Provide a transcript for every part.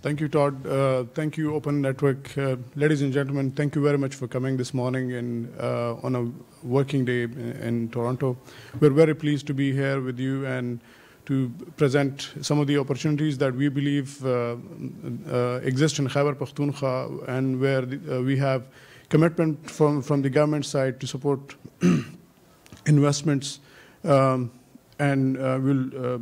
Thank you, Todd. Thank you, Open Network. Ladies and gentlemen, thank you very much for coming this morning and on a working day in Toronto. We're very pleased to be here with you and to present some of the opportunities that we believe exist in Khaber Pakhtunkhwa, and where we have commitment from the government side to support investments, and we'll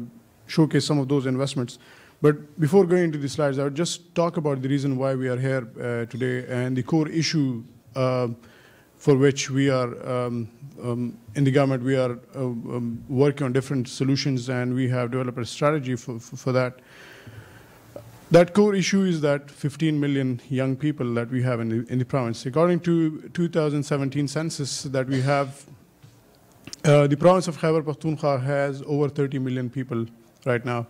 showcase some of those investments. But before going into the slides, I would just talk about the reason why we are here today and the core issue for which we are in the government. We are working on different solutions, and we have developed a strategy for that. That core issue is that 15 million young people that we have in the province. According to 2017 census that we have, the province of Khaber Pakhtunkhwa has over 30 million people right now.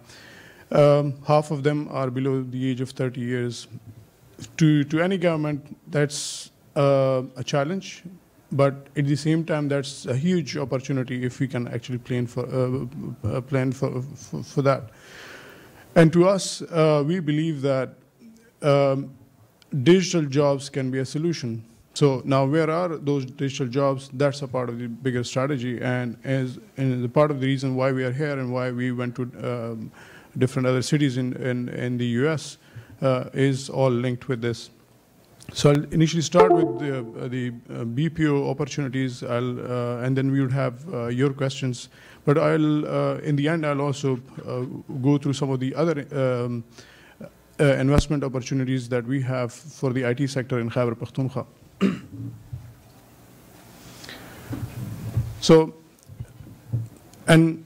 Half of them are below the age of 30 years. To any government, that's a challenge, but at the same time, that's a huge opportunity if we can actually plan for that. And to us, we believe that digital jobs can be a solution. So now, where are those digital jobs? That's a part of the bigger strategy, and the part of the reason why we are here and why we went to different other cities in the US is all linked with this. So I'll initially start with the BPO opportunities, and then we would have your questions. But in the end, I'll also go through some of the other investment opportunities that we have for the IT sector in Khaber Pakhtunkhwa. So, and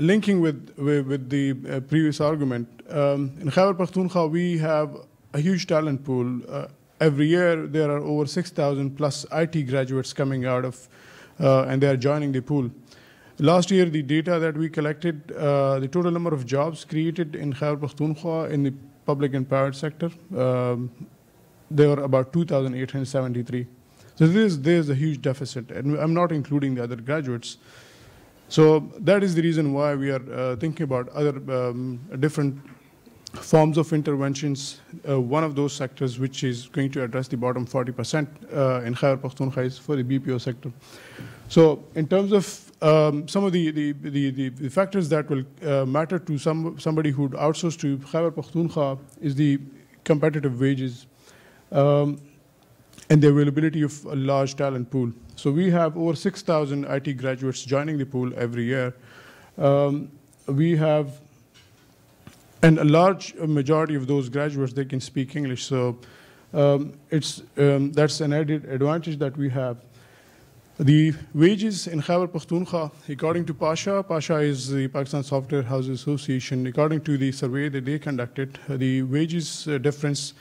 linking with the previous argument, in Khaber Pakhtunkhwa, we have a huge talent pool. Every year, there are over 6,000 plus IT graduates coming out of, and they are joining the pool. Last year, the data that we collected, the total number of jobs created in Khaber Pakhtunkhwa in the public and private sector, there were about 2,873. So there's a huge deficit, and I'm not including the other graduates. So that is the reason why we are thinking about other different forms of interventions. One of those sectors which is going to address the bottom 40% in Khaber Pakhtunkhwa is for the BPO sector. So in terms of some of the factors that will matter to somebody who would outsource to Khaber Pakhtunkhwa is the competitive wages and the availability of a large talent pool. So we have over 6,000 IT graduates joining the pool every year. We have, and a large majority of those graduates, they can speak English. So that's an added advantage that we have. The wages in Khaber Pakhtunkhwa, according to Pasha is the Pakistan Software Houses Association, according to the survey that they conducted, the wages difference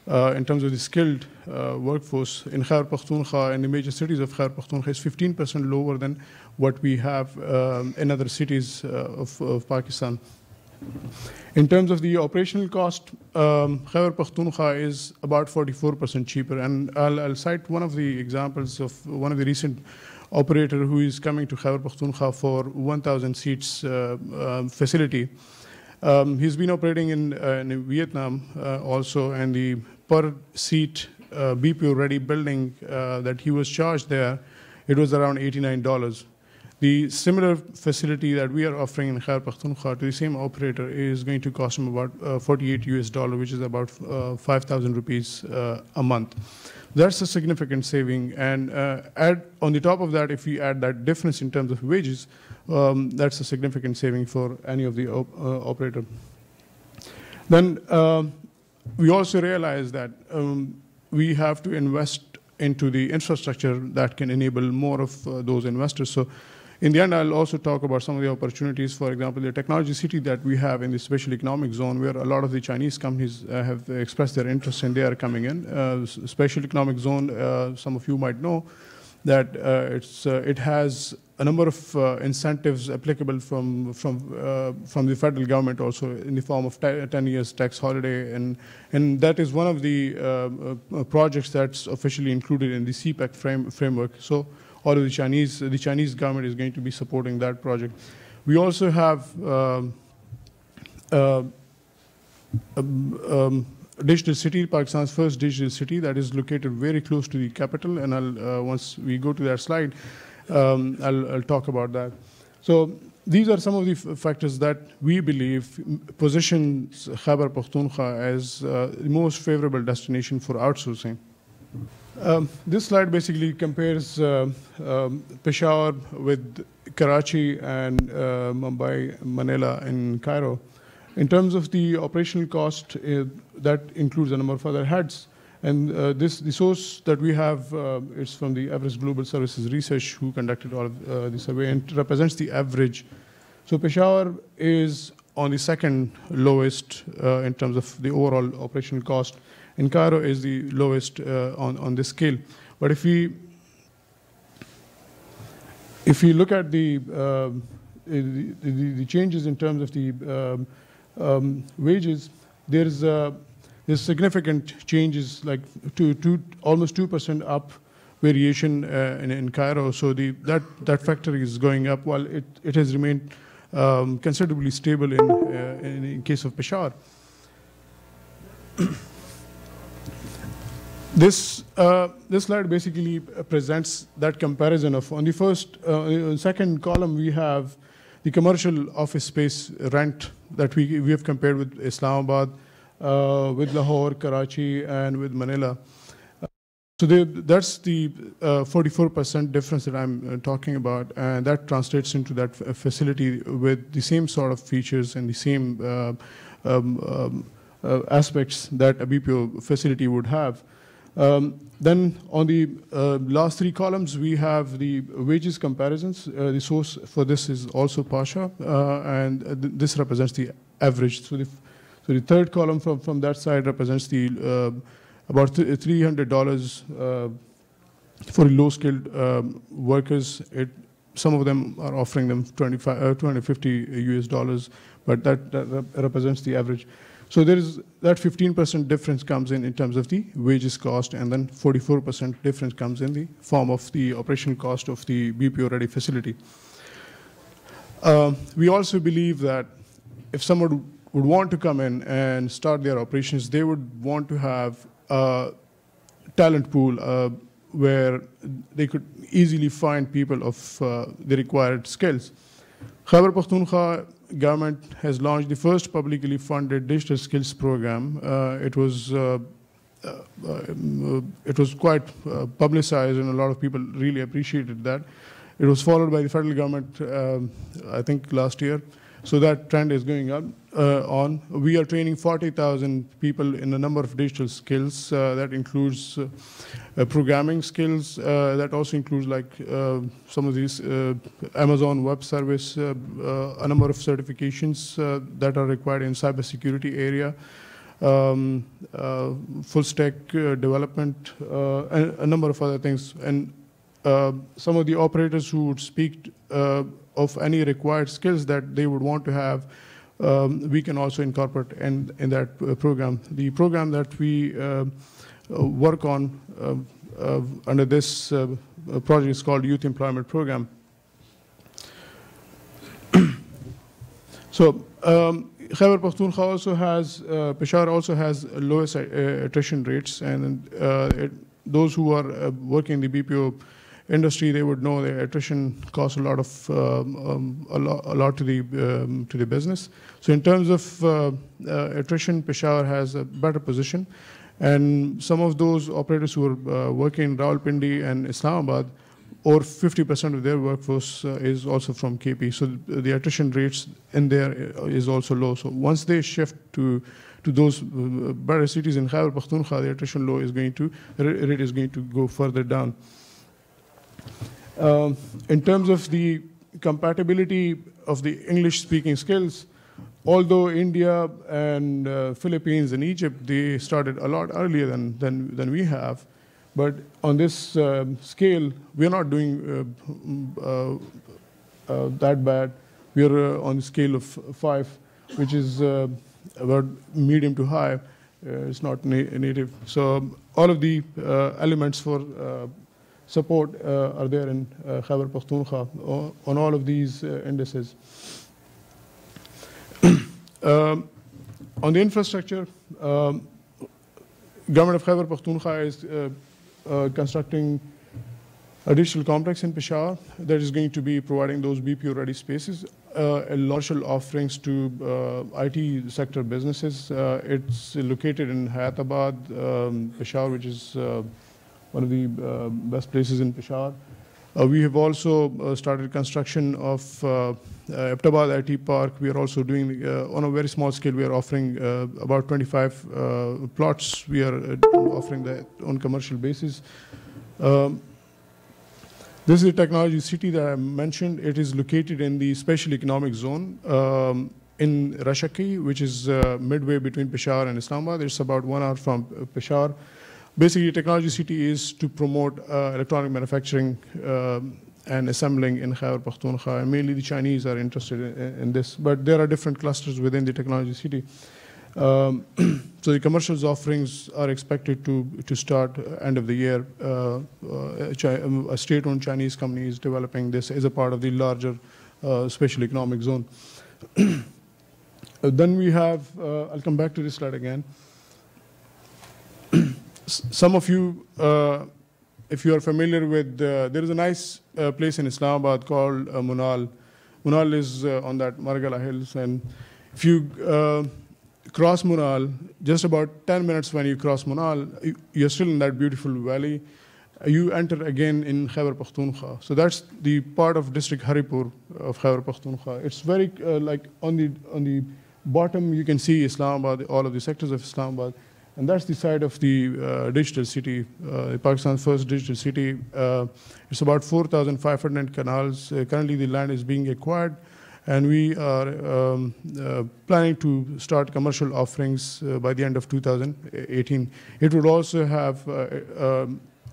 in terms of the skilled workforce in Khaber Pakhtunkhwa and the major cities of Khaber Pakhtunkhwa is 15% lower than what we have in other cities of Pakistan. In terms of the operational cost, Khaber Pakhtunkhwa is about 44% cheaper. And I'll cite one of the examples of one of the recent operator who is coming to Khaber Pakhtunkhwa for 1,000 seats facility. He's been operating in Vietnam also, and the per seat BPO ready building that he was charged there, it was around $89. The similar facility that we are offering in Khaber Pakhtunkhwa to the same operator is going to cost him about 48 US dollar, which is about 5,000 rupees a month. That's a significant saving. And add on the top of that, if we add that difference in terms of wages, that's a significant saving for any of the operator. Then we also realize that we have to invest into the infrastructure that can enable more of those investors. So in the end, I'll also talk about some of the opportunities. For example, the technology city that we have in the special economic zone, where a lot of the Chinese companies have expressed their interest and they are coming in. Special economic zone, some of you might know that it has a number of incentives applicable from the federal government also in the form of 10 years tax holiday, and that is one of the projects that's officially included in the CPEC framework. So all of the Chinese government is going to be supporting that project. We also have digital city, Pakistan's first digital city that is located very close to the capital. And once we go to that slide, I'll talk about that. So these are some of the factors that we believe positions Khaber Pakhtunkhwa as the most favorable destination for outsourcing. This slide basically compares Peshawar with Karachi and Mumbai, Manila, and Cairo. In terms of the operational cost, that includes a number of other heads. And the source that we have is from the Average Global Services Research, who conducted all of the survey, and represents the average. So Peshawar is on the second lowest in terms of the overall operational cost, and Cairo is the lowest on this scale. But if we look at the changes in terms of the wages, there's significant changes, like almost 2% up variation in Cairo. So that factor is going up, while it has remained considerably stable in case of Peshawar. This slide basically presents that comparison of, on the second column, we have the commercial office space rent that we have compared with Islamabad, with Lahore, Karachi, and with Manila. So that's the 44% difference that I'm talking about, and that translates into that facility with the same sort of features and the same aspects that a BPO facility would have. Then on the last three columns, we have the wages comparisons. The source for this is also Pasha, and this represents the average. So the third column from that side represents the about $300 for low-skilled workers. Some of them are offering them $250 US, but that represents the average. So there is that 15% difference comes in terms of the wages cost, and then 44% difference comes in the form of the operation cost of the BPO-ready facility. We also believe that if someone would want to come in and start their operations, they would want to have a talent pool where they could easily find people of the required skills. Khaber Pakhtunkhwa government has launched the first publicly funded digital skills program. It was quite publicized, and a lot of people really appreciated that. It was followed by the federal government, I think, last year. So that trend is going up. We are training 40,000 people in a number of digital skills. That includes programming skills. That also includes like some of these Amazon Web Service, a number of certifications that are required in cybersecurity area, full stack development, and a number of other things. And some of the operators who would speak of any required skills that they would want to have, we can also incorporate in that program. The program that we work on under this project is called Youth Employment Program. So Khaber Pakhtunkhwa also has, Peshawar also has lowest attrition rates, and those who are working in the BPO industry, they would know that attrition costs a lot to the business. So in terms of attrition, Peshawar has a better position, and some of those operators who are working in Rawalpindi and Islamabad, or 50% of their workforce is also from KP. So the attrition rates in there is also low. So once they shift to those better cities in Khaber Pakhtunkhwa, the attrition rate is going to go further down. In terms of the compatibility of the English-speaking skills, although India and Philippines and Egypt, they started a lot earlier than we have, but on this scale, we're not doing that bad. We're on the scale of 5, which is about medium to high. It's not native. So all of the elements for support are there in Khaber Pakhtunkhwa on all of these indices. On the infrastructure, government of Khaber Pakhtunkhwa is constructing a digital complex in Peshawar that is going to be providing those BPO-ready spaces, large offerings to IT sector businesses. It's located in Hyderabad, Peshawar, which is one of the best places in Peshawar. We have also started construction of Aptabad IT Park. We are also doing, on a very small scale, we are offering about 25 plots. We are offering that on commercial basis. This is a technology city that I mentioned. It is located in the special economic zone in Rashaki, which is midway between Peshawar and Islamabad. It's about 1 hour from Peshawar. Basically, technology city is to promote electronic manufacturing and assembling in Khaber Pakhtunkhwa. And mainly the Chinese are interested in this, but there are different clusters within the technology city. So the commercials offerings are expected to start end of the year. A state-owned Chinese company is developing this as a part of the larger special economic zone. Then we have, I'll come back to this slide again. Some of you, if you are familiar with, there is a nice place in Islamabad called Munal. Munal is on that Margala Hills, and if you cross Munal, just about 10 minutes when you cross Munal, you're still in that beautiful valley. You enter again in Khaber Pakhtunkhwa. So that's the part of district Haripur of Khaber Pakhtunkhwa. It's very like on the bottom you can see Islamabad, all of the sectors of Islamabad, and that's the site of the digital city, Pakistan's first digital city. It's about 4,500 canals. Currently the land is being acquired, and we are planning to start commercial offerings by the end of 2018. It would also have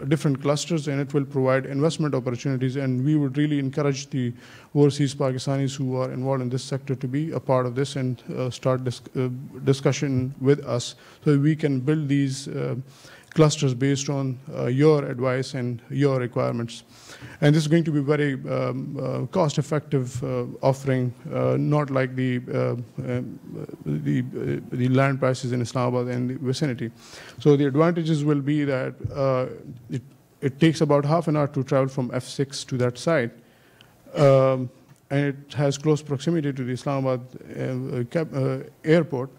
different clusters, and it will provide investment opportunities, and we would really encourage the overseas Pakistanis who are involved in this sector to be a part of this and start this discussion with us so we can build these clusters based on your advice and your requirements. And this is going to be very cost-effective offering, not like the land prices in Islamabad and the vicinity. So the advantages will be that it takes about half an hour to travel from F6 to that site, and it has close proximity to the Islamabad airport,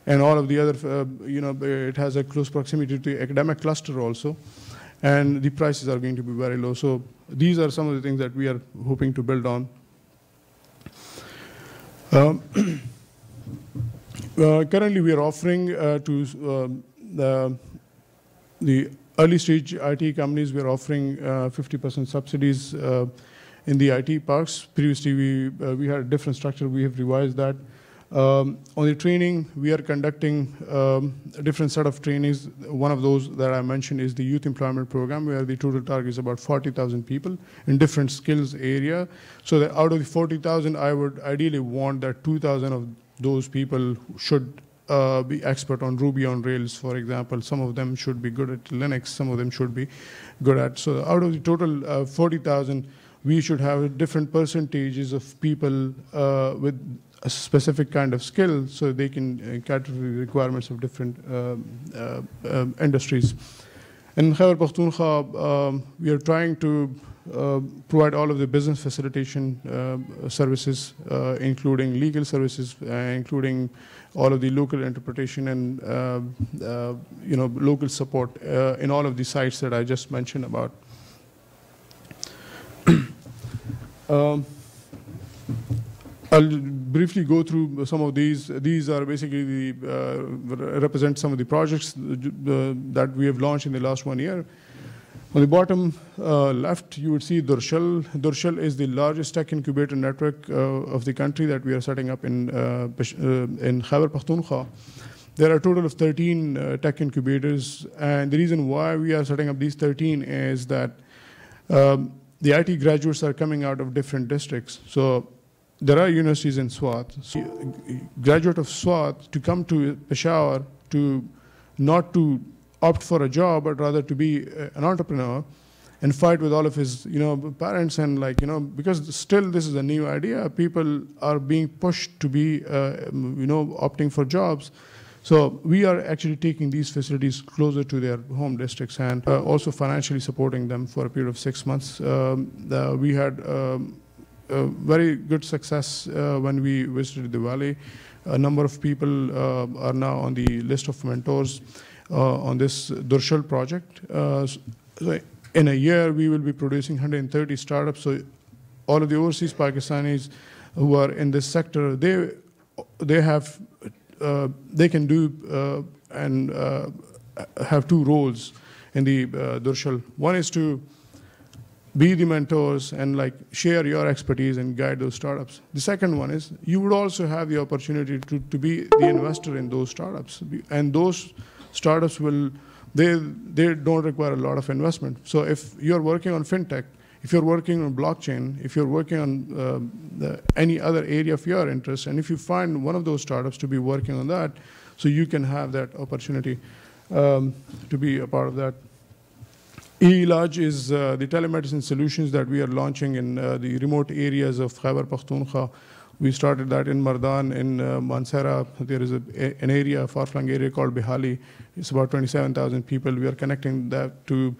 and all of the other, it has a close proximity to the academic cluster also, and the prices are going to be very low. So these are some of the things that we are hoping to build on. Currently, we are offering to the early stage IT companies, we are offering 50% subsidies in the IT parks. Previously, we had a different structure. We have revised that. On the training, we are conducting a different set of trainings. One of those that I mentioned is the youth employment program, where the total target is about 40,000 people in different skills area. So that out of the 40,000, I would ideally want that 2,000 of those people should be expert on Ruby on Rails, for example. Some of them should be good at Linux. Some of them should be good at. So out of the total 40,000, we should have different percentages of people with a specific kind of skill so they can cater to the requirements of different industries. In Khaber Pakhtunkhwa, we are trying to provide all of the business facilitation services, including legal services, including all of the local interpretation and local support in all of the sites that I just mentioned about. I'll briefly go through some of these. These are basically represent some of the projects that we have launched in the last 1 year. On the bottom left, you would see Durshal. Durshal is the largest tech incubator network of the country that we are setting up in Khaber Pakhtunkhwa. There are a total of 13 tech incubators, and the reason why we are setting up these 13 is that the IT graduates are coming out of different districts. So there are universities in Swat. So graduate of Swat to come to Peshawar not to opt for a job, but rather to be an entrepreneur and fight with all of his parents and because still this is a new idea. People are being pushed to be opting for jobs. So we are actually taking these facilities closer to their home districts and also financially supporting them for a period of 6 months. We had very good success when we visited the valley. A number of people are now on the list of mentors on this Durshal project. So in a year, we will be producing 130 startups. So all of the overseas Pakistanis who are in this sector, they can do and have two roles in the Durshal. One is to be the mentors and like share your expertise and guide those startups. The second one is you would also have the opportunity to be the investor in those startups. And those startups they don't require a lot of investment. So if you're working on fintech, if you're working on blockchain, if you're working on any other area of your interest, and if you find one of those startups to be working on that, so you can have that opportunity to be a part of that. E-Ilaj is the telemedicine solutions that we are launching in the remote areas of Khaber Pakhtunkhwa. We started that in Mardan, in Mansehra. There is an area, a far-flung area called Bihali. It's about 27,000 people. We are connecting that to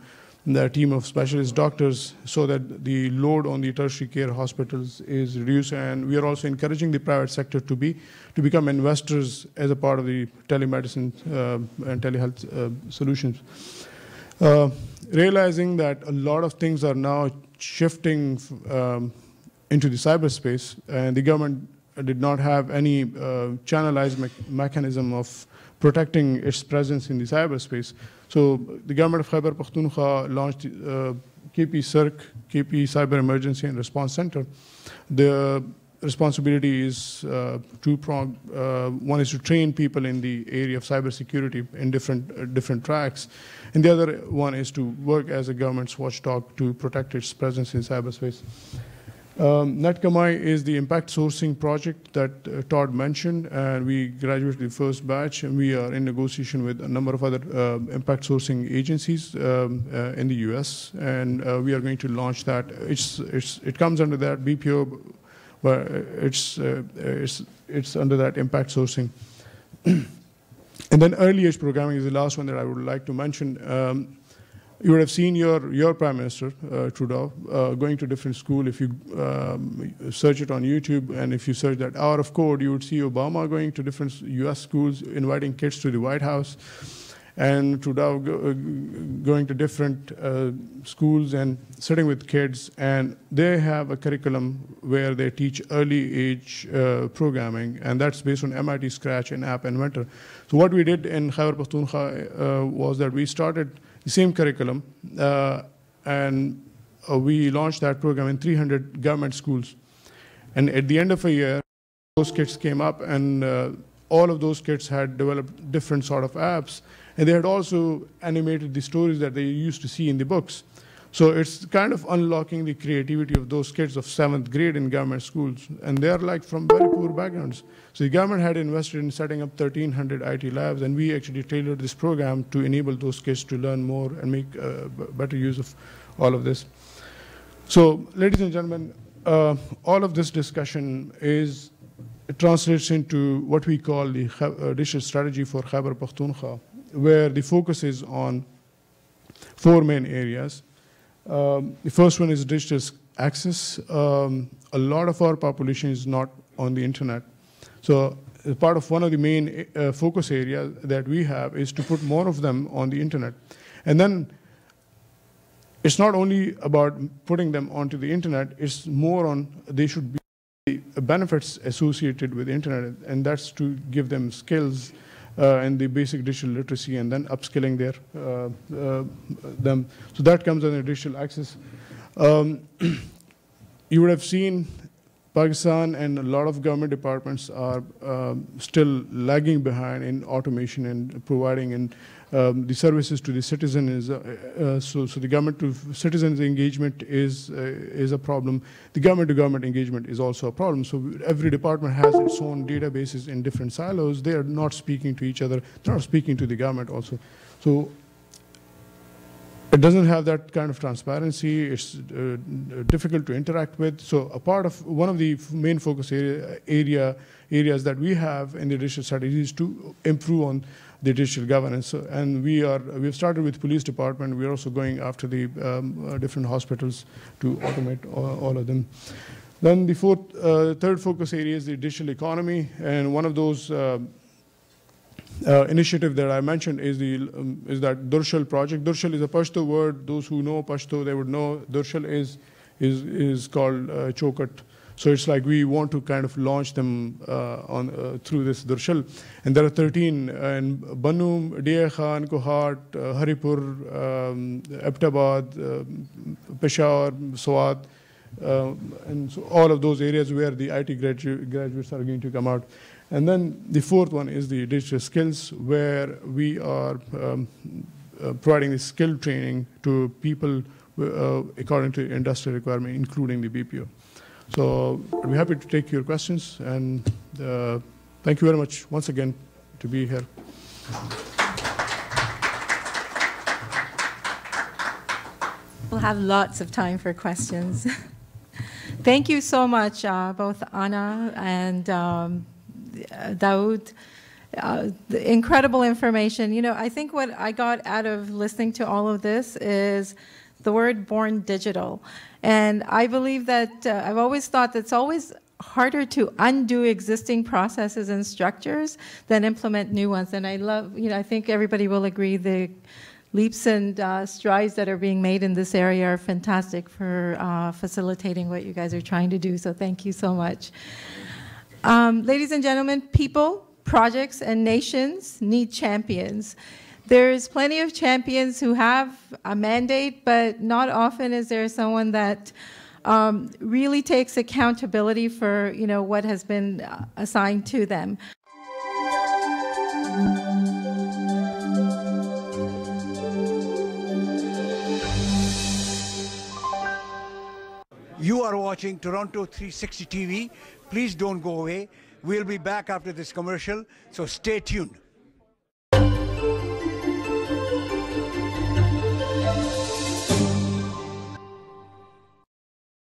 the team of specialist doctors so that the load on the tertiary care hospitals is reduced. And we are also encouraging the private sector to become investors as a part of the telemedicine and telehealth solutions. Realizing that a lot of things are now shifting into the cyberspace, and the government did not have any channelized mechanism of protecting its presence in the cyberspace. So the government of Khaber Pakhtunkhwa launched KP CIRC, KP Cyber Emergency and Response Center. The responsibility is two-pronged. One is to train people in the area of cybersecurity in different tracks, and the other one is to work as a government's watchdog to protect its presence in cyberspace. Netkamai is the impact sourcing project that Todd mentioned, and we graduated the first batch, and we are in negotiation with a number of other impact sourcing agencies in the US, and we are going to launch that. It comes under that BPO, but it's under that impact sourcing. And then early age programming is the last one that I would like to mention. You would have seen your Prime Minister, Trudeau, going to different schools. If you search it on YouTube, and if you search that hour of code, you would see Obama going to different US schools, inviting kids to the White House, and Trudeau going to different schools and sitting with kids. And they have a curriculum where they teach early age programming, and that's based on MIT Scratch and App Inventor. So what we did in Khaber Pakhtunkhwa was that we started the same curriculum, and we launched that program in 300 government schools. And at the end of a year, those kids came up, and all of those kids had developed different sort of apps, and they had also animated the stories that they used to see in the books. So it's kind of unlocking the creativity of those kids of 7th grade in government schools, and they're like from very poor backgrounds. So the government had invested in setting up 1,300 IT labs, and we actually tailored this program to enable those kids to learn more and make better use of all of this. So, ladies and gentlemen, all of this discussion translates into what we call the digital strategy for Khaber Pakhtunkhwa, where the focus is on 4 main areas. The first one is digital access. A lot of our population is not on the internet. So part of one of the main focus areas that we have is to put more of them on the internet. And then it's not only about putting them onto the internet, it's more on they should be benefits associated with the internet, and that's to give them skills and the basic digital literacy, and then upskilling them. So that comes under digital access. You would have seen Pakistan and a lot of government departments are still lagging behind in automation and providing the services to the citizen. So the government to citizens engagement is a problem. The government to government engagement is also a problem. So every department has its own databases in different silos. They are not speaking to each other. They're not speaking to the government also. So it doesn't have that kind of transparency. It's difficult to interact with. So a part of one of the main focus areas that we have in the digital strategy is to improve on the digital governance. So, and we've started with police department. We're also going after the different hospitals to automate all of them. Then the third focus area is the digital economy, and one of those initiative that I mentioned is that Durshal project. Durshal is a Pashto word. Those who know Pashto, they would know Durshal is called Chokat. So it's like we want to kind of launch them through this Durshal. And there are 13 in Bannu, Dia Khan, Kohat, Haripur, Abbottabad, Peshawar, Swat, and so all of those areas where the IT graduates are going to come out. And then the fourth one is the digital skills, where we are providing the skill training to people according to industry requirement, including the BPO. So we're happy to take your questions, and thank you very much once again to be here. We'll have lots of time for questions. Thank you so much, both Anna and Daoud. The incredible information. You know, I think what I got out of listening to all of this is the word born digital. And I believe that I've always thought that it's always harder to undo existing processes and structures than implement new ones. And I love, you know, I think everybody will agree the leaps and strides that are being made in this area are fantastic for facilitating what you guys are trying to do. So thank you so much. Ladies and gentlemen, people, projects, and nations need champions. There's plenty of champions who have a mandate, but not often is there someone that really takes accountability for, you know, what has been assigned to them. You are watching Toronto 360 TV. Please don't go away. We'll be back after this commercial, so stay tuned.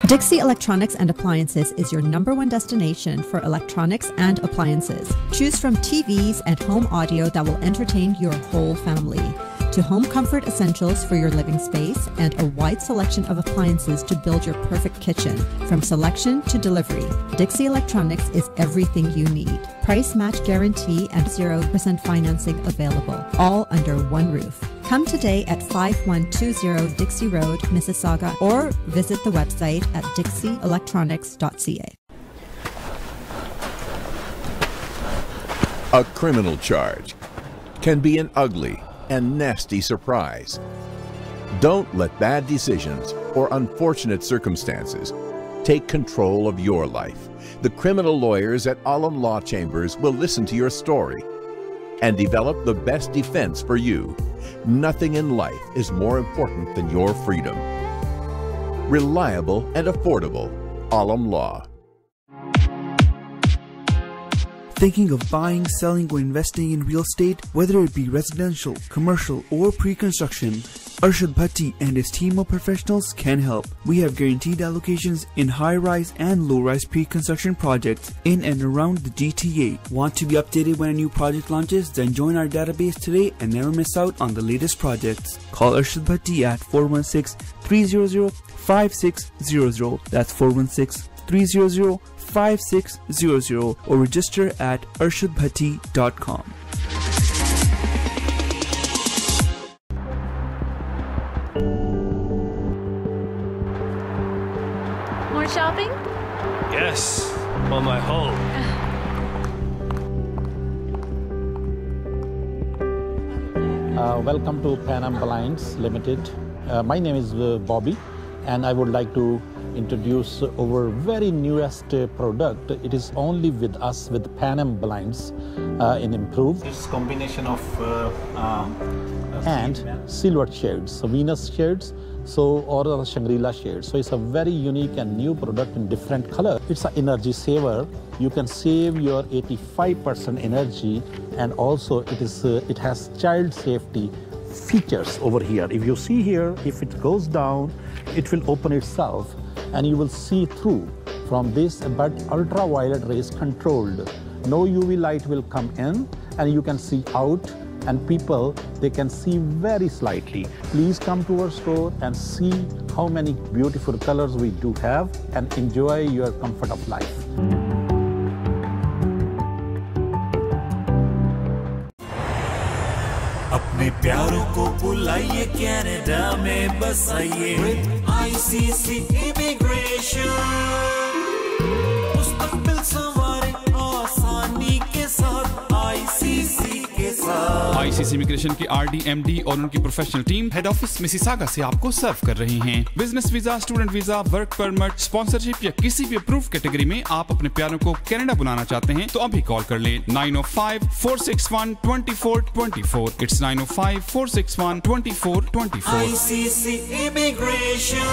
Dixie Electronics and Appliances is your #1 destination for electronics and appliances. Choose from TVs and home audio that will entertain your whole family, to home comfort essentials for your living space, and a wide selection of appliances to build your perfect kitchen. From selection to delivery, Dixie Electronics is everything you need. Price match guarantee and 0% financing available, all under one roof. Come today at 5120 Dixie Road, Mississauga, or visit the website at dixieelectronics.ca. A criminal charge can be an ugly and nasty surprise. Don't let bad decisions or unfortunate circumstances take control of your life. The criminal lawyers at Alam Law Chambers will listen to your story and develop the best defense for you. Nothing in life is more important than your freedom. Reliable and affordable. Alam Law. Thinking of buying, selling, or investing in real estate, whether it be residential, commercial, or pre-construction, Arshad Bhatti and his team of professionals can help. We have guaranteed allocations in high-rise and low-rise pre-construction projects in and around the GTA. Want to be updated when a new project launches? Then join our database today and never miss out on the latest projects. Call Arshad Bhatti at 416-300-5600. That's 416-300-5600, or register at arshadbhatti.com. More shopping? Yes, on my home. Welcome to Pan Am Blinds Limited. My name is Bobby, and I would like to introduce our very newest product. It is only with us with Pan Am Blinds in improved. This combination of and silver shades, so Venus shades, or Shangri-La shades. So it's a very unique and new product in different color. It's an energy saver. You can save your 85% energy, and also it has child safety features over here. If you see here, if it goes down, it will open itself and you will see through from this, but ultraviolet rays controlled. No UV light will come in and you can see out, and people, they can see very slightly. Please come to our store and see how many beautiful colors we do have and enjoy your comfort of life. अपने प्यारों को बुलाइए Canada में बसाइए with ICC immigration मुस्तकबिल संवारे आसानी के साथ ICC के साथ ICC इमिग्रेशन की RD/MD और उनकी professional team head office Mississauga से आपको सर्व कर रही हैं। Business visa, student visa, work permit, sponsorship या किसी भी अप्रूव कैटेगरी में आप अपने प्यारों को कनाडा बुलाना चाहते हैं तो अभी कॉल कर लें 905-461-2424। It's 905-461-2424। ICC immigration.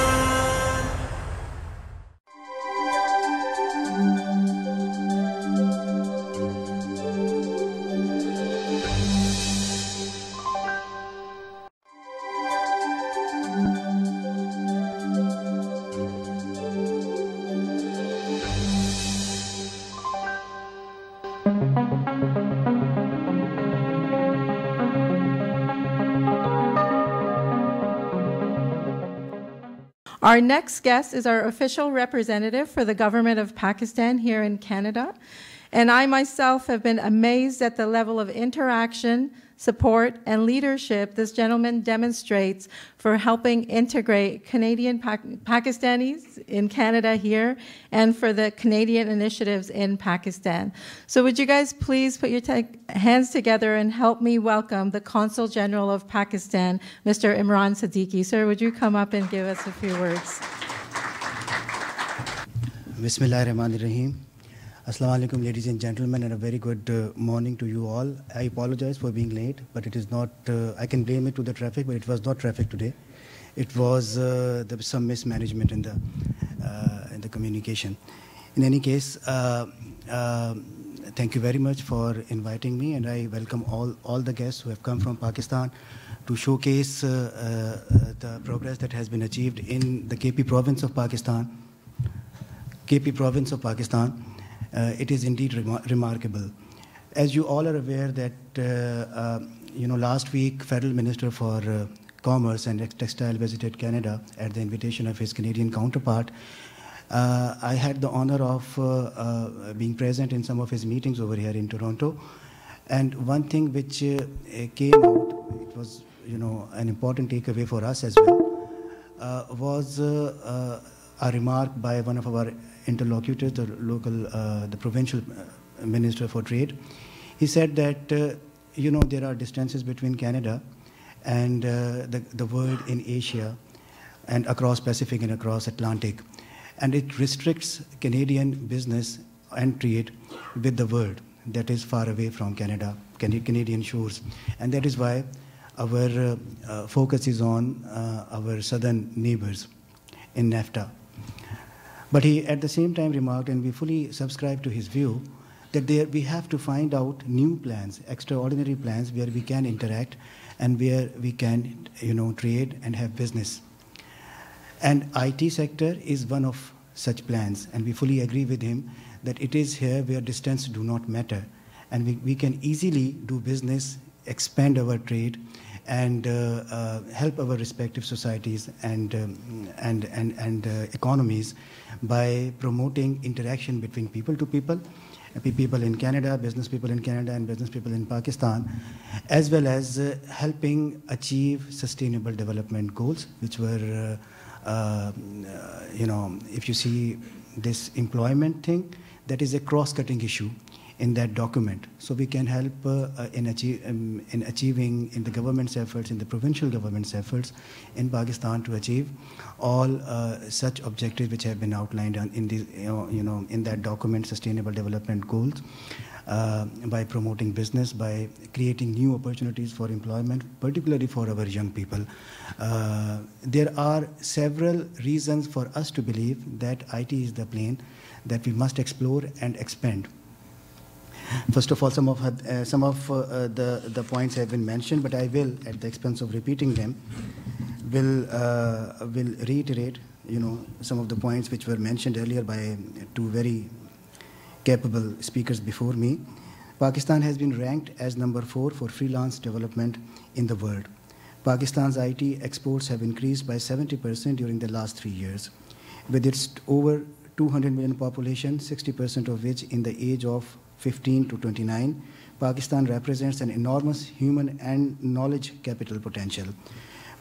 Our next guest is our official representative for the government of Pakistan here in Canada. And I myself have been amazed at the level of interaction, support, and leadership this gentleman demonstrates for helping integrate Canadian Pakistanis in Canada here and for the Canadian initiatives in Pakistan. So would you guys please put your hands together and help me welcome the Consul General of Pakistan, Mr. Imran Siddiqui. Sir, would you come up and give us a few words? Bismillahirrahmanirrahim. Assalamu alaikum, ladies and gentlemen, and a very good morning to you all. I apologize for being late, but it is not, I can blame it to the traffic, but it was not traffic today. It was there was some mismanagement in the communication. In any case, thank you very much for inviting me, and I welcome all the guests who have come from Pakistan to showcase the progress that has been achieved in the KP province of Pakistan. It is indeed remarkable. As you all are aware that, last week, Federal Minister for Commerce and Textile visited Canada at the invitation of his Canadian counterpart. I had the honor of being present in some of his meetings over here in Toronto. And one thing which came out, it was, an important takeaway for us as well, was a remark by one of our interlocutors, the provincial Minister for Trade. He said that, there are distances between Canada and the world in Asia and across Pacific and across Atlantic. And it restricts Canadian business and trade with the world that is far away from Canada, Canadian shores. And that is why our focus is on our southern neighbors in NAFTA. But he at the same time remarked, and we fully subscribe to his view, that we have to find out new plans, extraordinary plans where we can interact and where we can, trade and have business. And IT sector is one of such plans, and we fully agree with him that it is here where distance do not matter, and we can easily do business, expand our trade, and help our respective societies and economies by promoting interaction between people to people, people in Canada, business people in Canada, and business people in Pakistan, as well as helping achieve sustainable development goals, which were, if you see this employment thing, that is a cross-cutting issue in that document. So we can help in achieving in the government's efforts, in the provincial government's efforts in Pakistan to achieve all such objectives which have been outlined in the, in that document, Sustainable Development Goals, by promoting business, by creating new opportunities for employment, particularly for our young people. There are several reasons for us to believe that IT is the plane that we must explore and expand. First of all, some of the points have been mentioned, but I will, at the expense of repeating them, will reiterate, some of the points which were mentioned earlier by two very capable speakers before me. Pakistan has been ranked as number 4 for freelance development in the world. Pakistan's IT exports have increased by 70% during the last 3 years. With its over 200 million population, 60% of which in the age of 15 to 29, Pakistan represents an enormous human and knowledge capital potential.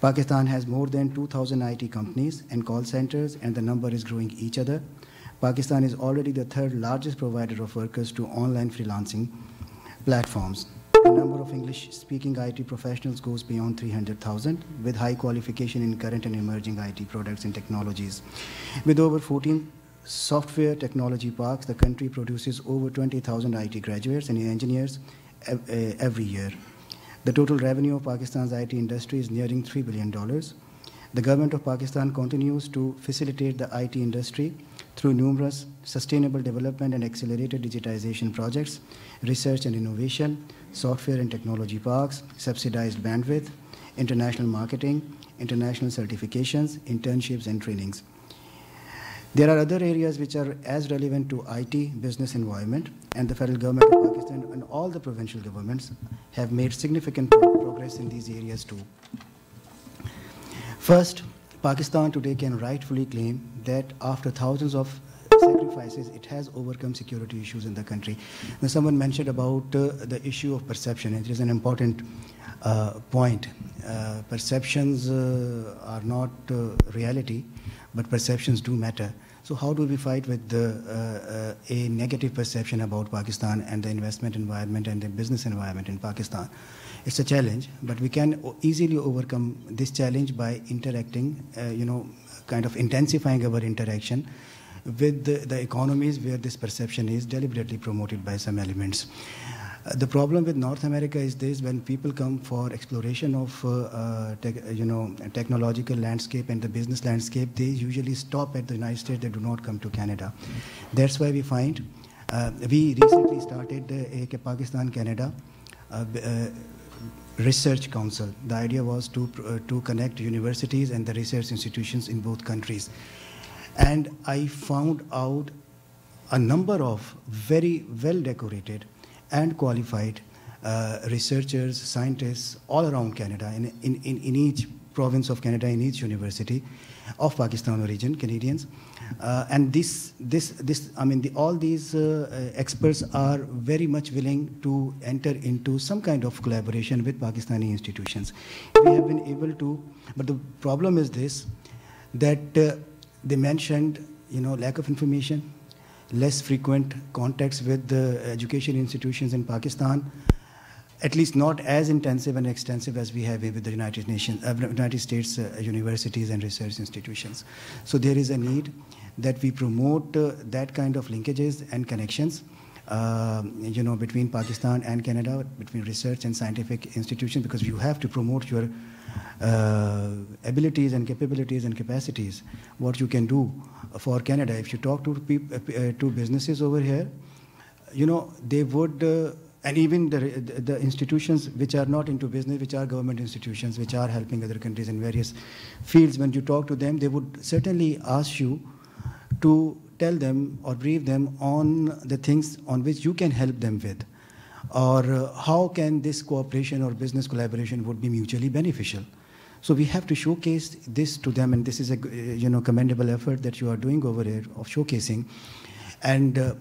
Pakistan has more than 2,000 IT companies and call centers, and the number is growing each other. Pakistan is already the 3rd largest provider of workers to online freelancing platforms. The number of English-speaking IT professionals goes beyond 300,000, with high qualification in current and emerging IT products and technologies. With over 14 software technology parks, the country produces over 20,000 IT graduates and engineers every year. The total revenue of Pakistan's IT industry is nearing $3 billion. The government of Pakistan continues to facilitate the IT industry through numerous sustainable development and accelerated digitization projects, research and innovation, software and technology parks, subsidized bandwidth, international marketing, international certifications, internships and trainings. There are other areas which are as relevant to IT business environment, and the federal government of Pakistan and all the provincial governments have made significant progress in these areas too. First, Pakistan today can rightfully claim that after thousands of sacrifices, it has overcome security issues in the country. Now, someone mentioned about the issue of perception, and it is an important point. Perceptions are not reality, but perceptions do matter. So how do we fight with a negative perception about Pakistan and the investment environment and the business environment in Pakistan? It's a challenge, but we can easily overcome this challenge by interacting, kind of intensifying our interaction with the economies where this perception is deliberately promoted by some elements. The problem with North America is this: when people come for exploration of technological landscape and the business landscape, they usually stop at the United States. They do not come to Canada. That's why we find we recently started a Pakistan-Canada research council. The idea was to connect universities and the research institutions in both countries. And I found out a number of very well-decorated and qualified researchers, scientists all around Canada, in each province of Canada, in each university of Pakistan origin, Canadians. And all these experts are very much willing to enter into some kind of collaboration with Pakistani institutions. We have been able to, but the problem is this, that they mentioned, lack of information, less frequent contacts with the education institutions in Pakistan, at least not as intensive and extensive as we have with the United States universities and research institutions. So there is a need that we promote that kind of linkages and connections, between Pakistan and Canada, between research and scientific institutions, because you have to promote your abilities and capabilities and capacities, what you can do for Canada. If you talk to businesses over here, they would, and even the institutions which are not into business, which are government institutions, which are helping other countries in various fields, when you talk to them, they would certainly ask you to tell them or brief them on the things on which you can help them with, or how can this cooperation or business collaboration would be mutually beneficial. So we have to showcase this to them, and this is a commendable effort that you are doing over here of showcasing. And a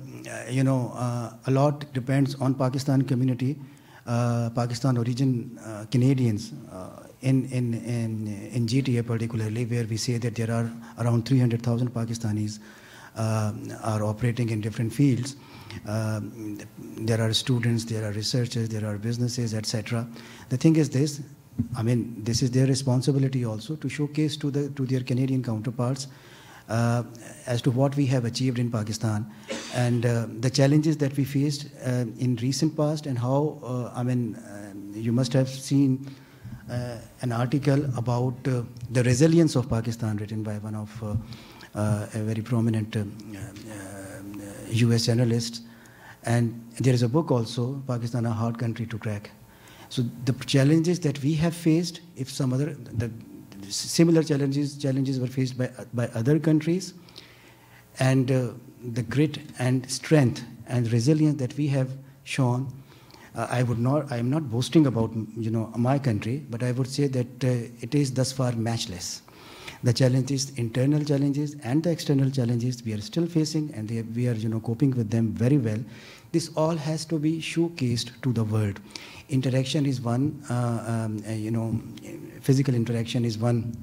lot depends on Pakistan community, Pakistan origin Canadians in GTA particularly, where we say that there are around 300,000 Pakistanis are operating in different fields. There are students, there are researchers, there are businesses, etc. The thing is this, this is their responsibility also to showcase to their Canadian counterparts as to what we have achieved in Pakistan, and the challenges that we faced in recent past, and how, you must have seen an article about the resilience of Pakistan written by one of a very prominent US journalist, And there is a book also, Pakistan, a hard country to crack. So the challenges that we have faced, if some other, the similar challenges were faced by other countries, and the grit and strength and resilience that we have shown, I am not boasting about my country, but I would say that it is thus far matchless. The challenges, internal challenges and the external challenges we are still facing, and we are coping with them very well. This all has to be showcased to the world. Interaction is one, physical interaction is one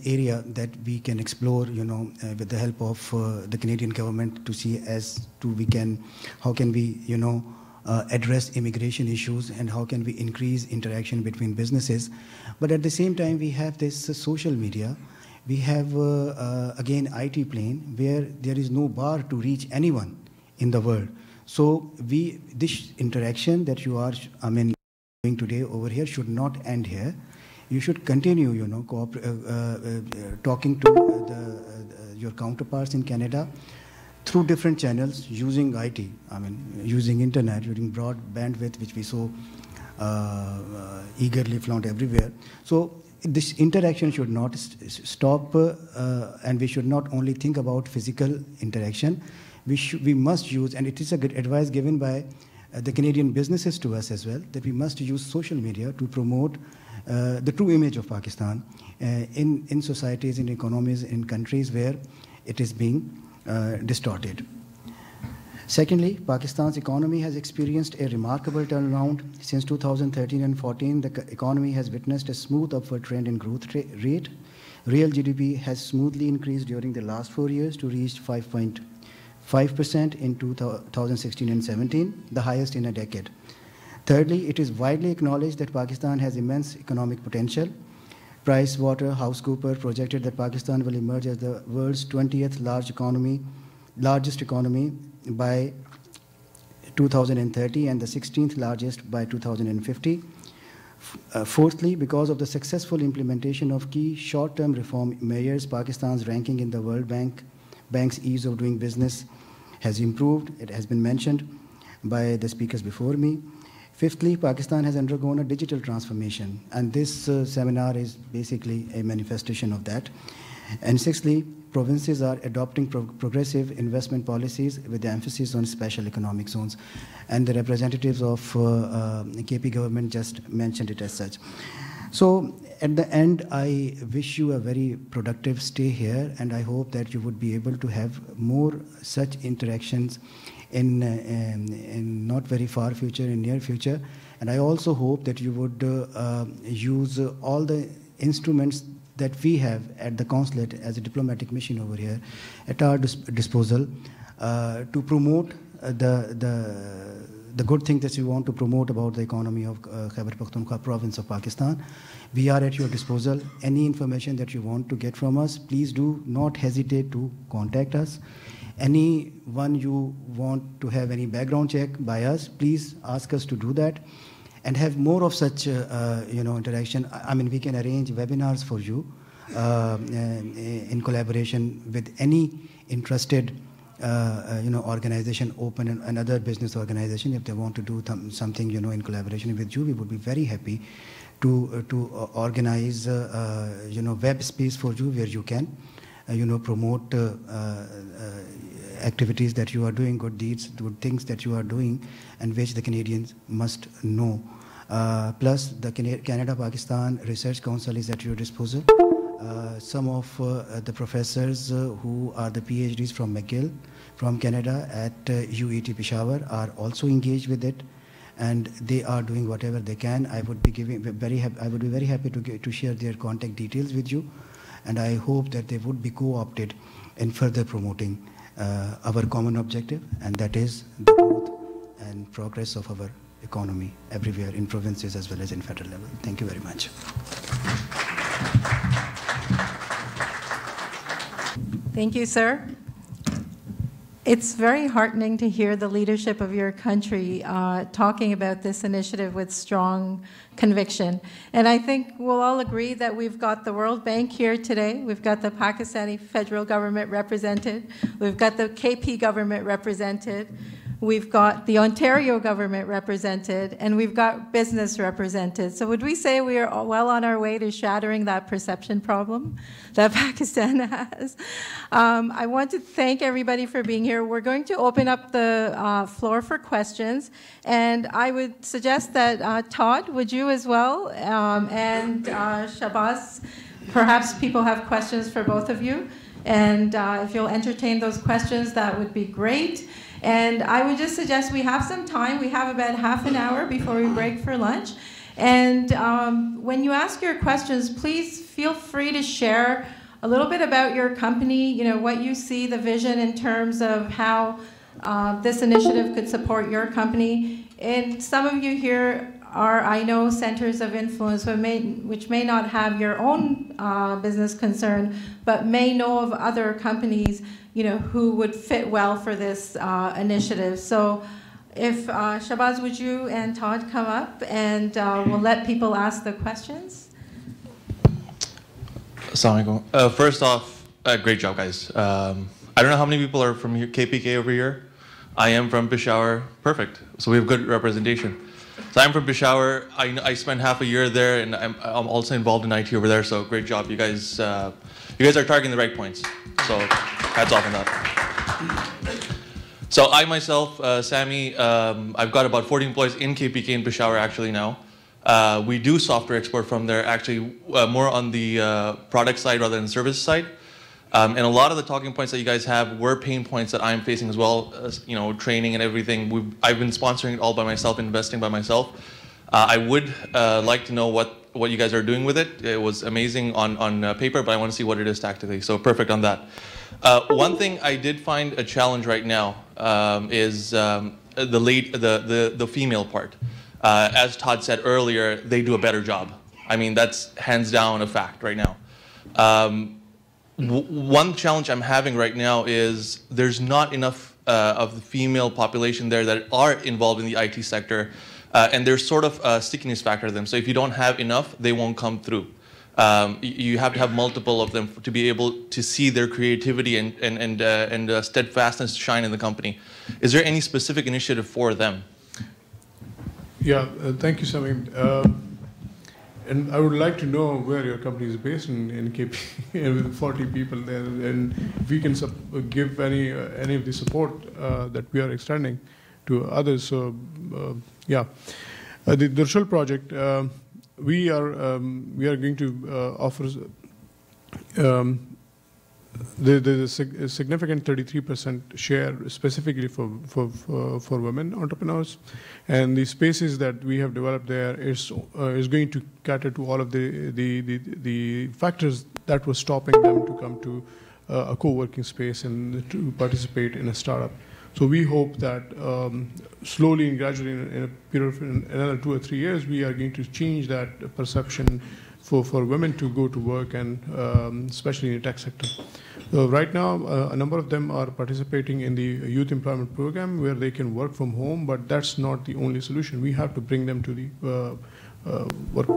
area that we can explore, with the help of the Canadian government to see as to how can we, address immigration issues and how can we increase interaction between businesses. But at the same time, we have this social media. We have, again, IT plane, where there is no bar to reach anyone in the world. So this interaction that you are, doing today over here should not end here. You should continue, talking to your counterparts in Canada through different channels, using IT, using internet, using broad bandwidth, which we so eagerly flaunt everywhere. So this interaction should not stop, and we should not only think about physical interaction. We must use, and it is a good advice given by the Canadian businesses to us as well, that we must use social media to promote the true image of Pakistan in societies, in economies, in countries where it is being distorted. Secondly, Pakistan's economy has experienced a remarkable turnaround. Since 2013 and 14, the economy has witnessed a smooth upward trend in growth rate. Real GDP has smoothly increased during the last 4 years to reach 5.5% in 2016 and 17, the highest in a decade. Thirdly, it is widely acknowledged that Pakistan has immense economic potential. PricewaterhouseCoopers projected that Pakistan will emerge as the world's 20th largest economy by 2030 and the 16th largest by 2050. Fourthly, because of the successful implementation of key short-term reform measures, Pakistan's ranking in the World Bank's ease of doing business has improved. It has been mentioned by the speakers before me. Fifthly, Pakistan has undergone a digital transformation, and this seminar is basically a manifestation of that. And sixthly, provinces are adopting progressive investment policies with the emphasis on special economic zones. And the representatives of KP government just mentioned it as such. So at the end, I wish you a very productive stay here, and I hope that you would be able to have more such interactions in not very far future, in near future. And I also hope that you would use all the instruments that we have at the consulate as a diplomatic mission over here at our disposal to promote the good things that you want to promote about the economy of Khaber Pakhtunkhwa province of Pakistan. We are at your disposal. Any information that you want to get from us, please do not hesitate to contact us. Anyone you want to have any background check by us, please ask us to do that and have more of such interaction. I mean, we can arrange webinars for you in collaboration with any interested organization, open and other business organization. If they want to do something in collaboration with you, we would be very happy to organize web space for you where you can promote activities that you are doing, good deeds, good things that you are doing, and which the Canadians must know. Plus, the Canada-Pakistan Research Council is at your disposal. Some of the professors who are the PhDs from McGill, from Canada at UET Peshawar are also engaged with it, and they are doing whatever they can. I would be very happy to share their contact details with you, and I hope that they would be co-opted in further promoting our common objective, and that is the growth and progress of our economy everywhere, in provinces as well as in federal level. Thank you very much. Thank you, sir. It's very heartening to hear the leadership of your country talking about this initiative with strong conviction. And I think we'll all agree that we've got the World Bank here today, we've got the Pakistani federal government represented, we've got the KP government represented, we've got the Ontario government represented, and we've got business represented. So would we say we are well on our way to shattering that perception problem that Pakistan has? I want to thank everybody for being here. We're going to open up the floor for questions, and I would suggest that Todd, would you as well, and Shabazz, perhaps people have questions for both of you, and if you'll entertain those questions, that would be great. And I would just suggest we have some time. We have about half an hour before we break for lunch. And when you ask your questions, please feel free to share a little bit about your company, you know, what you see, the vision in terms of how this initiative could support your company. And some of you here are, I know, centers of influence which may not have your own business concern, but may know of other companies, you know, who would fit well for this initiative. So if Shabazz, would you and Todd come up, and we'll let people ask the questions. Assalamu alaikum. First off, great job, guys. I don't know how many people are from here, KPK over here. I am from Peshawar. Perfect. So we have good representation. So I'm from Peshawar. I spent half a year there, and I'm also involved in IT over there. So great job, you guys. You guys are targeting the right points. So hats off on that. So I myself, Sammy, I've got about 40 employees in KPK in Peshawar actually now. We do software export from there, actually more on the product side rather than service side. And a lot of the talking points that you guys have were pain points that I'm facing as well, you know, training and everything. I've been sponsoring it all by myself, investing by myself. I would like to know what you guys are doing with it. It was amazing on paper, but I want to see what it is tactically. So perfect on that. One thing I did find a challenge right now is the female part. As Todd said earlier, they do a better job. I mean, that's hands down a fact right now. One challenge I'm having right now is there's not enough of the female population there that are involved in the IT sector, and there's sort of a stickiness factor to them. So if you don't have enough, they won't come through. You have to have multiple of them to be able to see their creativity and steadfastness shine in the company. Is there any specific initiative for them? Yeah, thank you, Sammy. And I would like to know where your company is based in KP, with 40 people there, and if we can give any of the support that we are extending to others. So, yeah, the Durshal project, we are going to offer the significant 33% share specifically for women entrepreneurs, and the spaces that we have developed there is going to cater to all of the factors that were stopping them to come to a co-working space and to participate in a startup. So we hope that slowly and gradually, in a period of another 2 or 3 years, we are going to change that perception for women to go to work, and especially in the tech sector. Right now, a number of them are participating in the youth employment program where they can work from home, but that's not the only solution. We have to bring them to the work.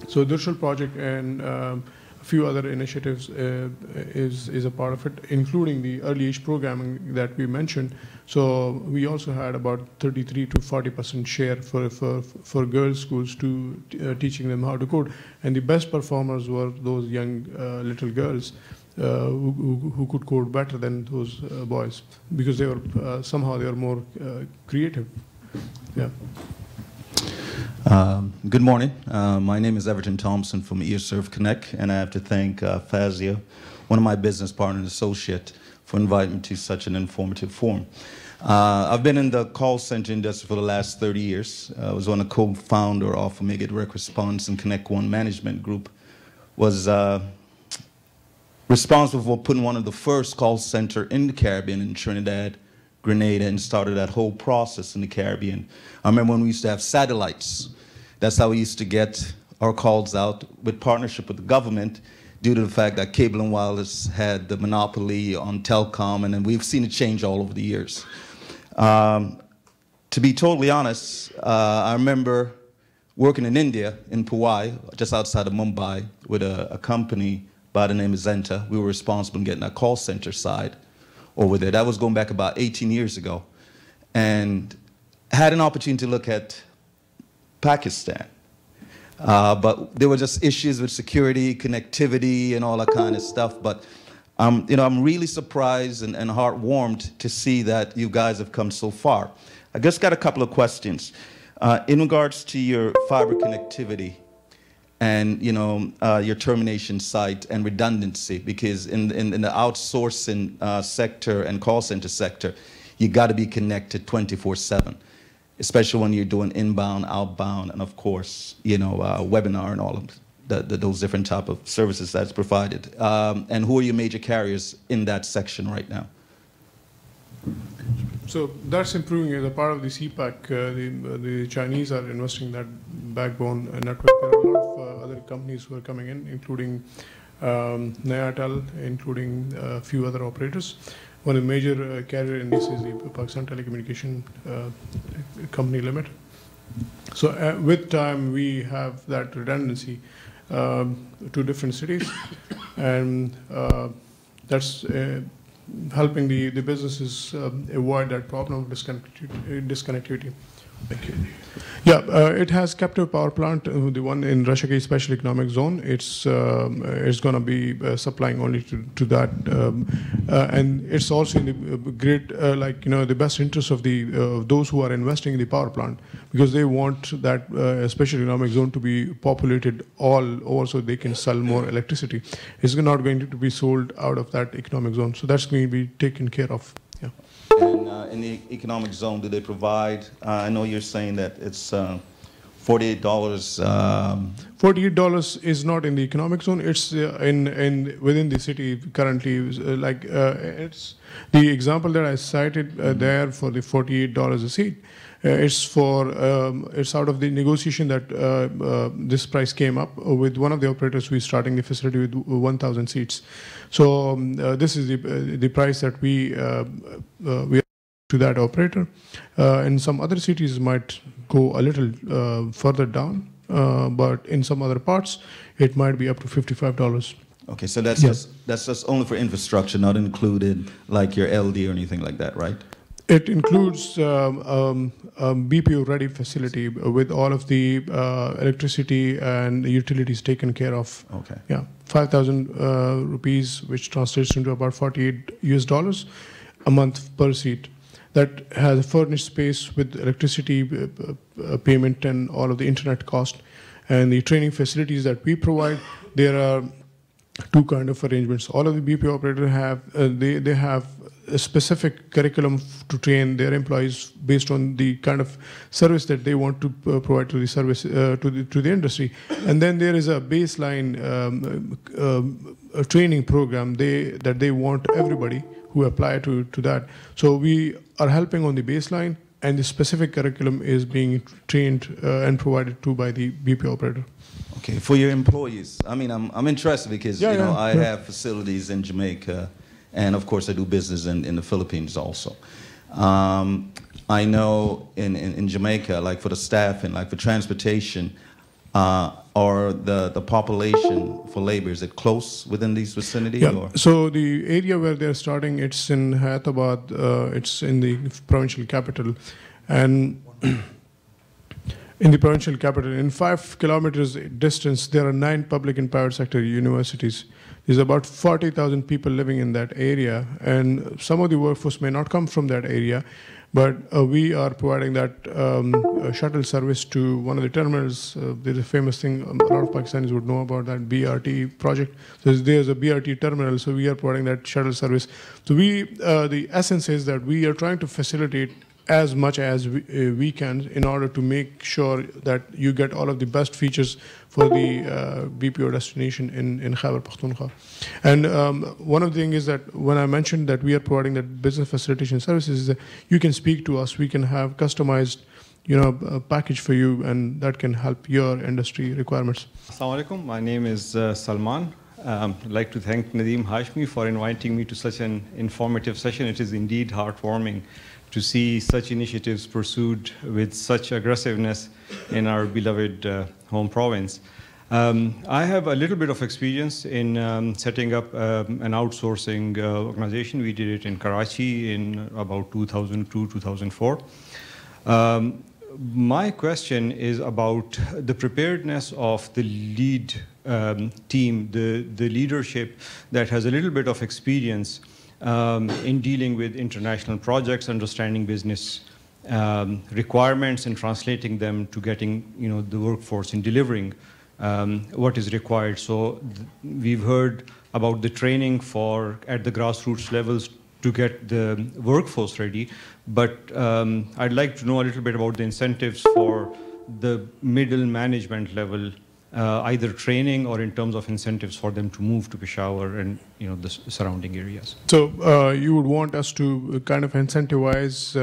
So the Durshal project and a few other initiatives is a part of it, including the early age programming that we mentioned. So we also had about 33 to 40% share for girls' schools to teaching them how to code. And the best performers were those young little girls who could code better than those boys, because they were somehow they were more creative. Yeah. Good morning. My name is Everton Thompson from earServe Connect, and I have to thank Fazia, one of my business partner and associate, for inviting me to such an informative forum. I've been in the call center industry for the last 30 years. I was one of the co-founder of Omega Direct Response and Connect One Management Group. Was responsible for putting one of the first call center in the Caribbean, in Trinidad, Grenada, and started that whole process in the Caribbean. I remember when we used to have satellites. That's how we used to get our calls out with partnership with the government. due to the fact that Cable and Wireless had the monopoly on telecom, and then we've seen it change all over the years. To be totally honest, I remember working in India, in Powai, just outside of Mumbai, with a company by the name of Zenta. We were responsible for getting a call center side over there. That was going back about 18 years ago. And had an opportunity to look at Pakistan. But there were just issues with security, connectivity, and all that kind of stuff. But I'm really surprised and heartwarmed to see that you guys have come so far. I just got a couple of questions. In regards to your fiber connectivity and your termination site and redundancy, because in the outsourcing sector and call center sector, you got to be connected 24/7, especially when you're doing inbound, outbound, and of course, webinar and all of those different type of services that's provided. And who are your major carriers in that section right now? So that's improving as a part of the CPAC. The Chinese are investing in that backbone network. There are a lot of other companies who are coming in, including Nayatel, including a few other operators. One of the major carrier in this is the Pakistan Telecommunication Company Limited. So with time, we have that redundancy to different cities, and that's helping the businesses avoid that problem of disconnectivity. Thank you. Yeah, it has captive power plant, the one in Rashaki Special Economic Zone. It's going to be supplying only to that, and it's also in the great, the best interest of those who are investing in the power plant, because they want that Special Economic Zone to be populated all over, so they can sell more electricity. It's not going to be sold out of that economic zone, so that's going to be taken care of. Yeah. And in the economic zone, do they provide, I know you're saying that it's $48. $48 is not in the economic zone. It's within the city currently. It's the example that I cited there for the $48 a seat. It's out of the negotiation that this price came up with one of the operators who is starting the facility with 1,000 seats. So this is the price that we are to that operator. And some other cities might go a little further down, but in some other parts, it might be up to $55. Okay, so that's just only for infrastructure, not included like your LD or anything like that, right? It includes BPO-ready facility with all of the electricity and utilities taken care of. Okay. Yeah, 5,000 rupees, which translates into about $48 a month per seat. That has a furnished space with electricity payment and all of the internet cost, and the training facilities that we provide. There are two kind of arrangements. All of the BPO operators have they have a specific curriculum to train their employees based on the kind of service that they want to provide to the service to the industry. And then there is a baseline training program that they want everybody who apply to that. So we are helping on the baseline, and the specific curriculum is being trained and provided to by the BPO operator. Okay, for your employees, I mean, I'm interested because I have facilities in Jamaica, and of course I do business in the Philippines also. I know in Jamaica, like for the staff and like for transportation, or the population for labor, is it close within these vicinity? Yeah. Or? So the area where they're starting, it's in Hyderabad. It's in the provincial capital, and in the provincial capital, in 5 kilometers distance, there are 9 public and private sector universities. There's about 40,000 people living in that area, and some of the workforce may not come from that area, but we are providing that shuttle service to one of the terminals. There's a famous thing, a lot of Pakistanis would know about that BRT project. So there's a BRT terminal, so we are providing that shuttle service. So the essence is that we are trying to facilitate as much as we can in order to make sure that you get all of the best features for the BPO destination in Khaber Pakhtunkhwa. And one of the things is that when I mentioned that we are providing that business facilitation services, is that you can speak to us, we can have customized a package for you, and that can help your industry requirements. Assalamu alaikum. My name is Salman. I'd like to thank Nadeem Hashmi for inviting me to such an informative session. It is indeed heartwarming to see such initiatives pursued with such aggressiveness in our beloved home province. I have a little bit of experience in setting up an outsourcing organization. We did it in Karachi in about 2002, 2004. My question is about the preparedness of the lead team, the leadership that has a little bit of experience in dealing with international projects, understanding business requirements and translating them to getting the workforce in delivering what is required. So we've heard about the training at the grassroots levels to get the workforce ready, but I'd like to know a little bit about the incentives for the middle management level, either training or in terms of incentives for them to move to Peshawar and the surrounding areas. So you would want us to kind of incentivize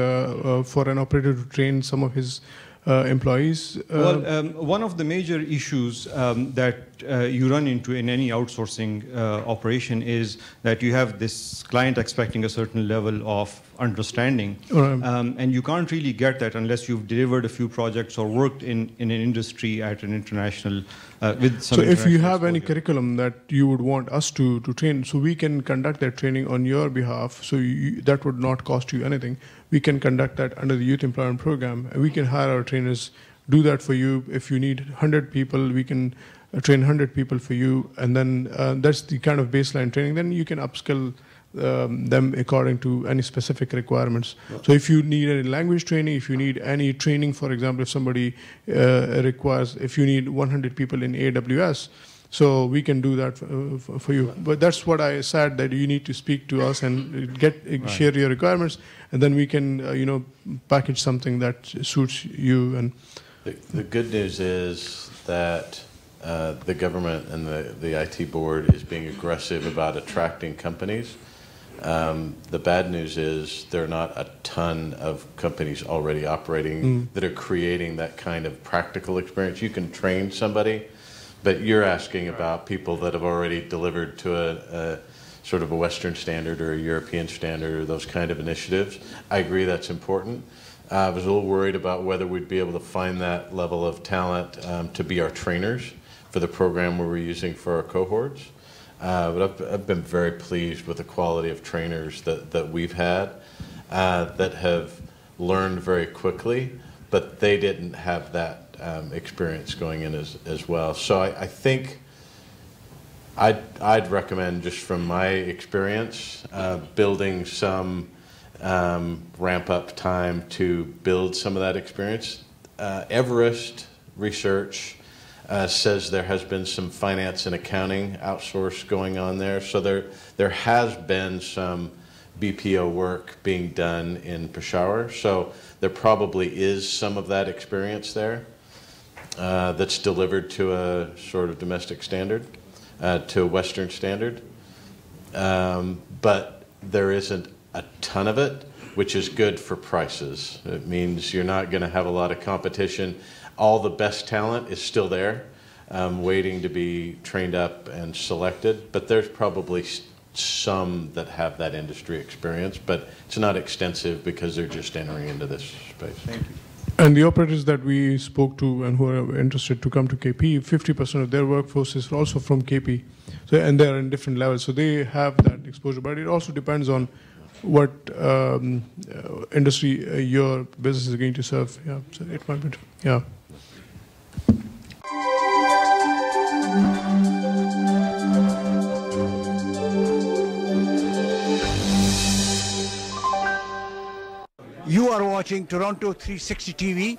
for an operator to train some of his employees? Well, one of the major issues that you run into in any outsourcing operation is that you have this client expecting a certain level of understanding, and you can't really get that unless you've delivered a few projects or worked in an industry at an international with some. So if you have any curriculum that you would want us to train, so we can conduct that training on your behalf, so that would not cost you anything. We can conduct that under the Youth Employment Program, and we can hire our trainers, do that for you. If you need 100 people, we can train 100 people for you, and then that's the kind of baseline training. Then you can upskill them according to any specific requirements. So if you need any language training, if you need any training, for example, if somebody if you need 100 people in AWS, so we can do that for you. But that's what I said, that you need to speak to us and share your requirements, and then we can package something that suits you. And the good news is that the government and the IT board is being aggressive about attracting companies. The bad news is there are not a ton of companies already operating that are creating that kind of practical experience. You can train somebody, but you're asking about people that have already delivered to a sort of a Western standard or a European standard or those kind of initiatives. I agree that's important. I was a little worried about whether we'd be able to find that level of talent to be our trainers for the program we're using for our cohorts. But I've been very pleased with the quality of trainers that we've had that have learned very quickly, but they didn't have that experience going in as well. So I think I'd recommend, just from my experience, building some ramp-up time to build some of that experience. Everest research says there has been some finance and accounting outsource going on there. So there has been some BPO work being done in Peshawar. So there probably is some of that experience there that's delivered to a sort of domestic standard, to a Western standard. But there isn't a ton of it, which is good for prices. It means you're not going to have a lot of competition. All the best talent is still there, waiting to be trained up and selected, but there's probably some that have that industry experience, but it's not extensive because they're just entering into this space. Thank you. And the operators that we spoke to and who are interested to come to KP, 50% of their workforce is also from KP, so, and they're in different levels, so they have that exposure, but it also depends on what industry your business is going to serve. Yeah, so it might be, yeah. You are watching Toronto 360 TV.